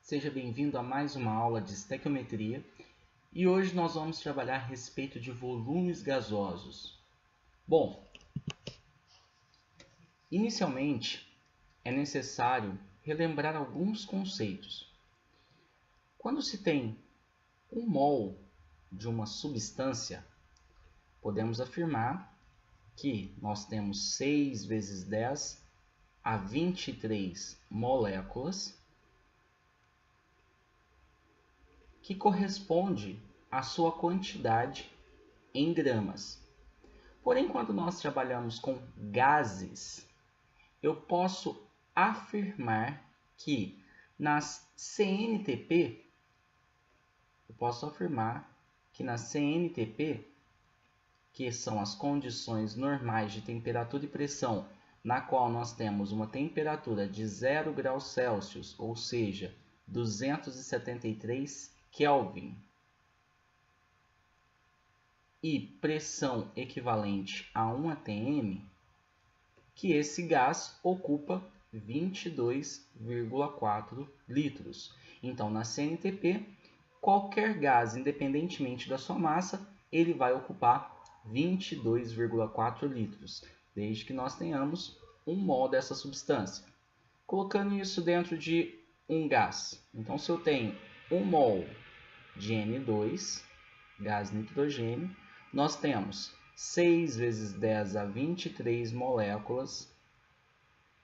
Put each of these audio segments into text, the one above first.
Seja bem-vindo a mais uma aula de estequiometria e hoje nós vamos trabalhar a respeito de volumes gasosos. Bom, inicialmente é necessário relembrar alguns conceitos. Quando se tem 1 mol de uma substância, podemos afirmar que nós temos 6 vezes 10 a 23 moléculas, que corresponde à sua quantidade em gramas. Porém, quando nós trabalhamos com gases, eu posso afirmar que nas CNTP, que são as condições normais de temperatura e pressão, na qual nós temos uma temperatura de 0 graus Celsius, ou seja, 273 Kelvin, e pressão equivalente a 1 atm, que esse gás ocupa 22,4 litros. Então, na CNTP, qualquer gás, independentemente da sua massa, ele vai ocupar 22,4 litros, desde que nós tenhamos 1 mol dessa substância. Colocando isso dentro de um gás, então se eu tenho 1 mol de N2, gás nitrogênio, nós temos 6 vezes 10 a 23 moléculas.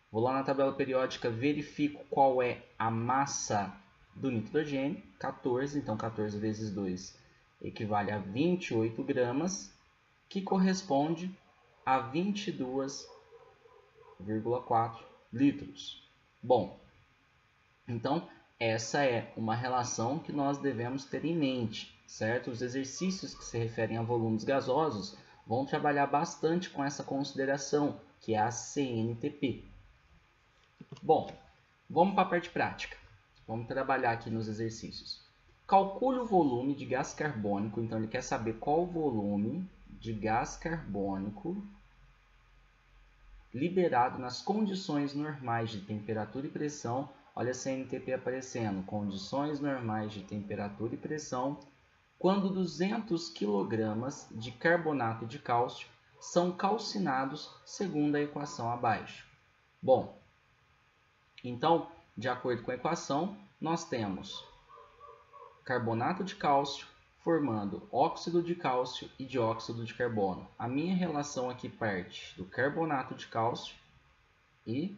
Vou lá na tabela periódica, verifico qual é a massa do nitrogênio, 14, então 14 vezes 2 equivale a 28 gramas, que corresponde a 22,4 litros. Bom, então essa é uma relação que nós devemos ter em mente, certo? Os exercícios que se referem a volumes gasosos vão trabalhar bastante com essa consideração, que é a CNTP. Bom, vamos para a parte prática. Vamos trabalhar aqui nos exercícios. Calcule o volume de gás carbônico. Então, ele quer saber qual o volume de gás carbônico liberado nas condições normais de temperatura e pressão. Olha a CNTP aparecendo. Condições normais de temperatura e pressão quando 200 kg de carbonato de cálcio são calcinados segundo a equação abaixo. Bom, então, de acordo com a equação, nós temos carbonato de cálcio formando óxido de cálcio e dióxido de carbono. A minha relação aqui parte do carbonato de cálcio e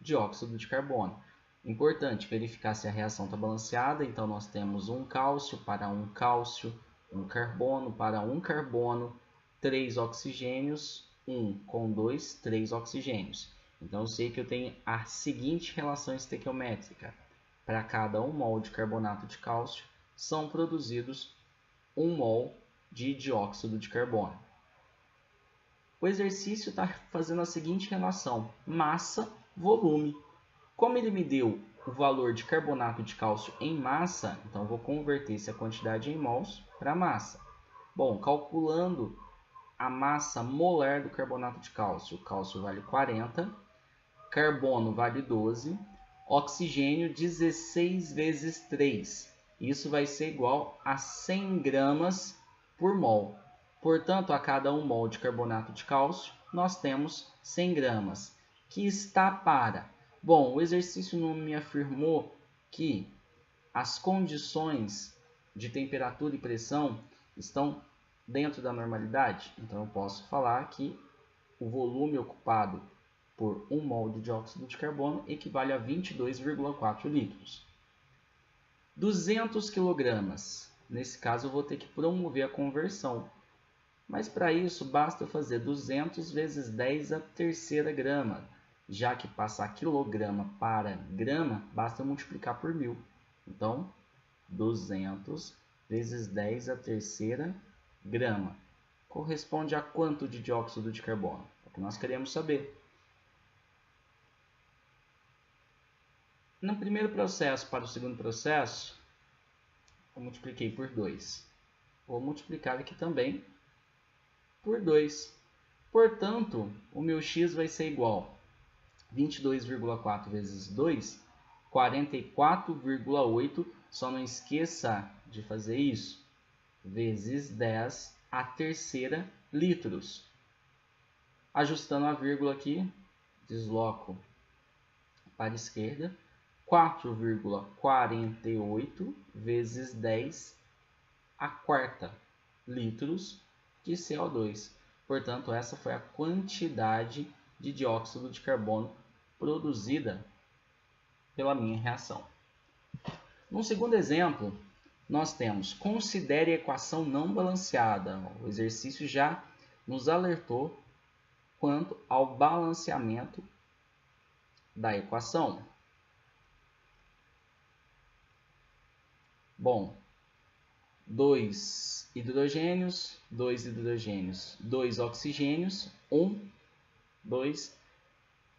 dióxido de carbono. Importante verificar se a reação está balanceada, então nós temos um cálcio para um cálcio, um carbono para um carbono, 3 oxigênios, 1 com 2, 3 oxigênios. Então eu sei que eu tenho a seguinte relação estequiométrica. Para cada 1 mol de carbonato de cálcio, são produzidos 1 mol de dióxido de carbono. O exercício está fazendo a seguinte relação: massa-volume. Como ele me deu o valor de carbonato de cálcio em massa, então eu vou converter essa quantidade em mols para massa. Bom, calculando a massa molar do carbonato de cálcio, o cálcio vale 40, carbono vale 12, oxigênio 16 vezes 3. Isso vai ser igual a 100 gramas por mol. Portanto, a cada 1 mol de carbonato de cálcio, nós temos 100 gramas, que está para... Bom, o exercício não me afirmou que as condições de temperatura e pressão estão dentro da normalidade. Então, eu posso falar que o volume ocupado por 1 mol de dióxido de carbono equivale a 22,4 litros. 200 kg. Nesse caso, eu vou ter que promover a conversão. Mas para isso, basta eu fazer 200 vezes 10 a terceira grama. Já que passar quilograma para grama, basta eu multiplicar por 1000. Então, 200 vezes 10 a terceira grama. Corresponde a quanto de dióxido de carbono? É o que nós queremos saber. No primeiro processo para o segundo processo, eu multipliquei por 2. Vou multiplicar aqui também por 2. Portanto, o meu x vai ser igual a 22,4 vezes 2 44,8, só não esqueça de fazer isso, vezes 10 a terceira litros. Ajustando a vírgula aqui, desloco para a esquerda, 4,48 vezes 10 a quarta litros de CO2. Portanto, essa foi a quantidade de dióxido de carbono produzida pela minha reação. No segundo exemplo, nós temos: considere a equação não balanceada. O exercício já nos alertou quanto ao balanceamento da equação. Bom, 2 hidrogênios, 2 hidrogênios, 2 oxigênios, 1, 2,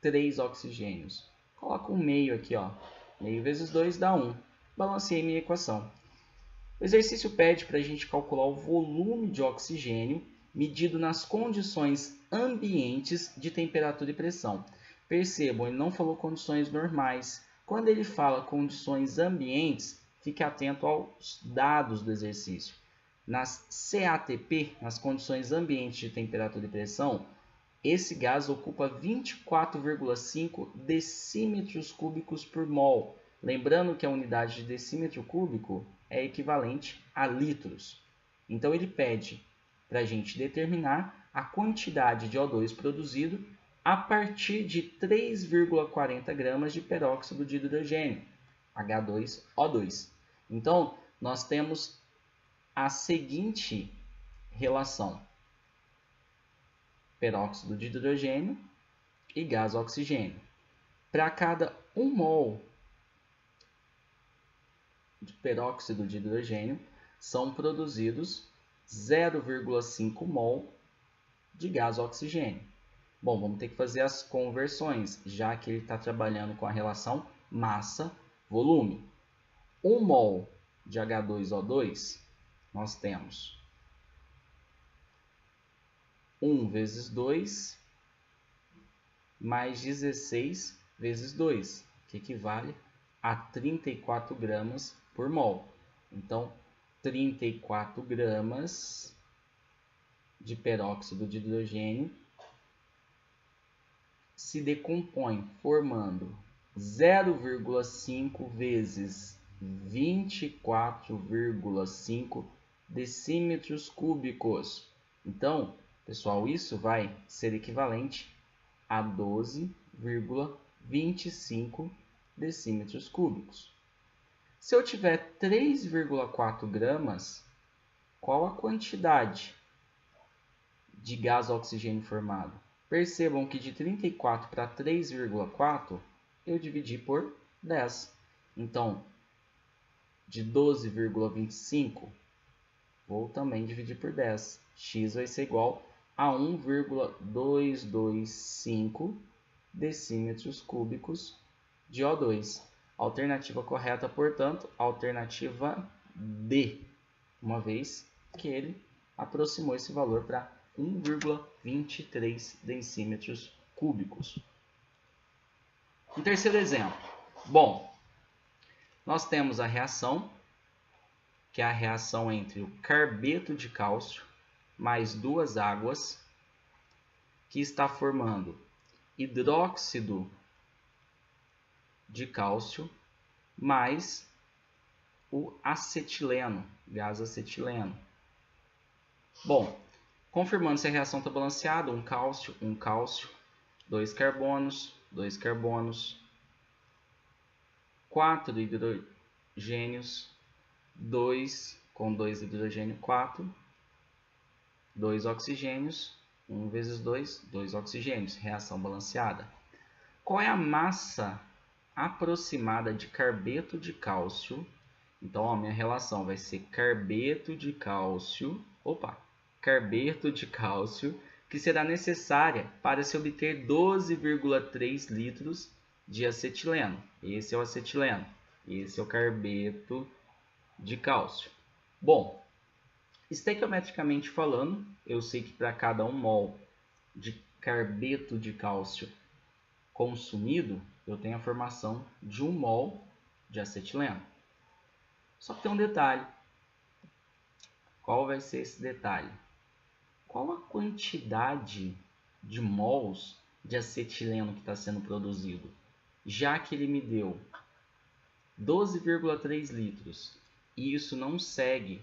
3 oxigênios. Coloco um meio aqui, ó. Meio vezes 2 dá 1. Balanceei minha equação. O exercício pede para a gente calcular o volume de oxigênio medido nas condições ambientes de temperatura e pressão. Percebam, ele não falou condições normais. Quando ele fala condições ambientes, fique atento aos dados do exercício. Nas CATP, nas condições ambientes de temperatura e pressão, esse gás ocupa 24,5 decímetros cúbicos por mol. Lembrando que a unidade de decímetro cúbico é equivalente a litros. Então, ele pede para a gente determinar a quantidade de O2 produzido a partir de 3,40 gramas de peróxido de hidrogênio, H2O2. Então, nós temos a seguinte relação: peróxido de hidrogênio e gás oxigênio. Para cada 1 mol de peróxido de hidrogênio, são produzidos 0,5 mol de gás oxigênio. Bom, vamos ter que fazer as conversões, já que ele está trabalhando com a relação massa-volume. 1 mol de H2O2, nós temos 1 vezes 2 mais 16 vezes 2, que equivale a 34 gramas por mol. Então, 34 gramas de peróxido de hidrogênio se decompõe formando 0,5 vezes 24,5 decímetros cúbicos. Então, pessoal, isso vai ser equivalente a 12,25 decímetros cúbicos. Se eu tiver 3,4 gramas, qual a quantidade de gás oxigênio formado? Percebam que de 34 para 3,4 eu dividi por 10. Então, de 12,25 vou também dividir por 10. X vai ser igual a 1,225 decímetros cúbicos de O2. Alternativa correta, portanto, alternativa D, uma vez que ele aproximou esse valor para 1,23 decímetros cúbicos. Um terceiro exemplo. Bom, nós temos a reação, que é a reação entre o carbeto de cálcio mais 2 águas, que está formando hidróxido de cálcio mais o acetileno, gás acetileno. Bom, confirmando se a reação está balanceada: um cálcio, 2 carbonos, 2 carbonos, 4 hidrogênios, 2 com 2 hidrogênio, 4, 2 oxigênios, 1 vezes 2, 2 oxigênios, reação balanceada. Qual é a massa aproximada de carbeto de cálcio? Então, a minha relação vai ser carbeto de cálcio, que será necessária para se obter 12,3 litros de acetileno. Esse é o acetileno, esse é o carbeto de cálcio. Bom, estequiometricamente falando, eu sei que para cada 1 mol de carbeto de cálcio consumido, eu tenho a formação de 1 mol de acetileno. Só que tem um detalhe. Qual vai ser esse detalhe? Qual a quantidade de mols de acetileno que está sendo produzido? Já que ele me deu 12,3 litros e isso não segue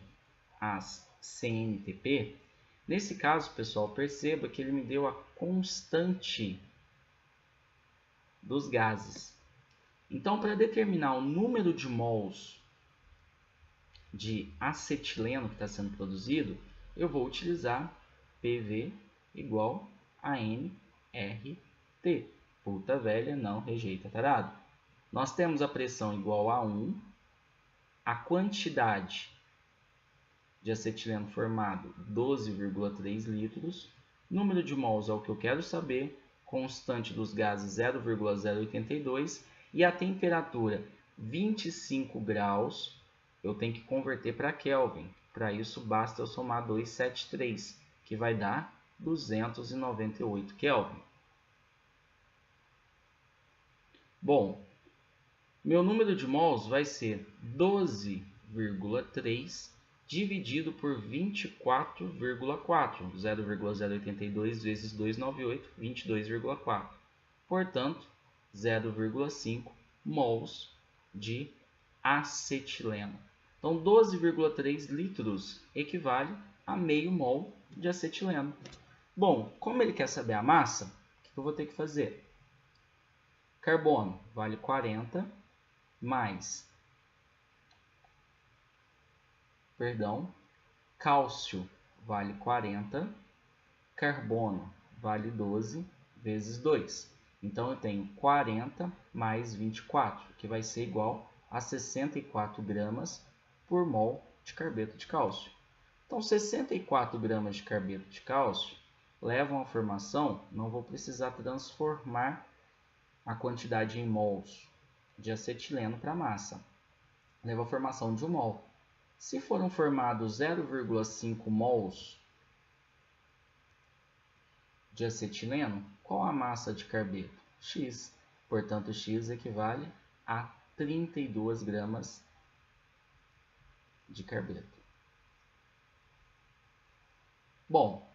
as CNTP, nesse caso, pessoal, perceba que ele me deu a constante dos gases. Então, para determinar o número de mols de acetileno que está sendo produzido, eu vou utilizar PV igual a nRT. Puta velha não rejeita tarado. Nós temos a pressão igual a 1, a quantidade de acetileno formado 12,3 litros, número de mols é o que eu quero saber, constante dos gases 0,082 e a temperatura 25 graus, eu tenho que converter para Kelvin. Para isso basta eu somar 273, que vai dar 298 Kelvin. Bom, meu número de mols vai ser 12,3 dividido por 24,4. 0,082 vezes 298, 22,4. Portanto, 0,5 mols de acetileno. Então, 12,3 litros equivale a meio mol de acetileno. Bom, como ele quer saber a massa, o que eu vou ter que fazer? Carbono vale 40 mais, cálcio vale 40, carbono vale 12 vezes 2. Então, eu tenho 40 mais 24, que vai ser igual a 64 gramas por mol de carbeto de cálcio. Então, 64 gramas de carbeto de cálcio levam à formação, não vou precisar transformar a quantidade em mols de acetileno para massa. Leva à formação de 1 mol. Se foram formados 0,5 mols de acetileno, qual a massa de carbeto? X. Portanto, X equivale a 32 gramas de carbeto. Bom,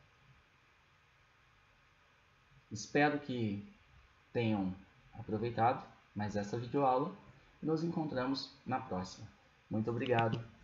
espero que tenham aproveitado mais essa videoaula e nos encontramos na próxima. Muito obrigado.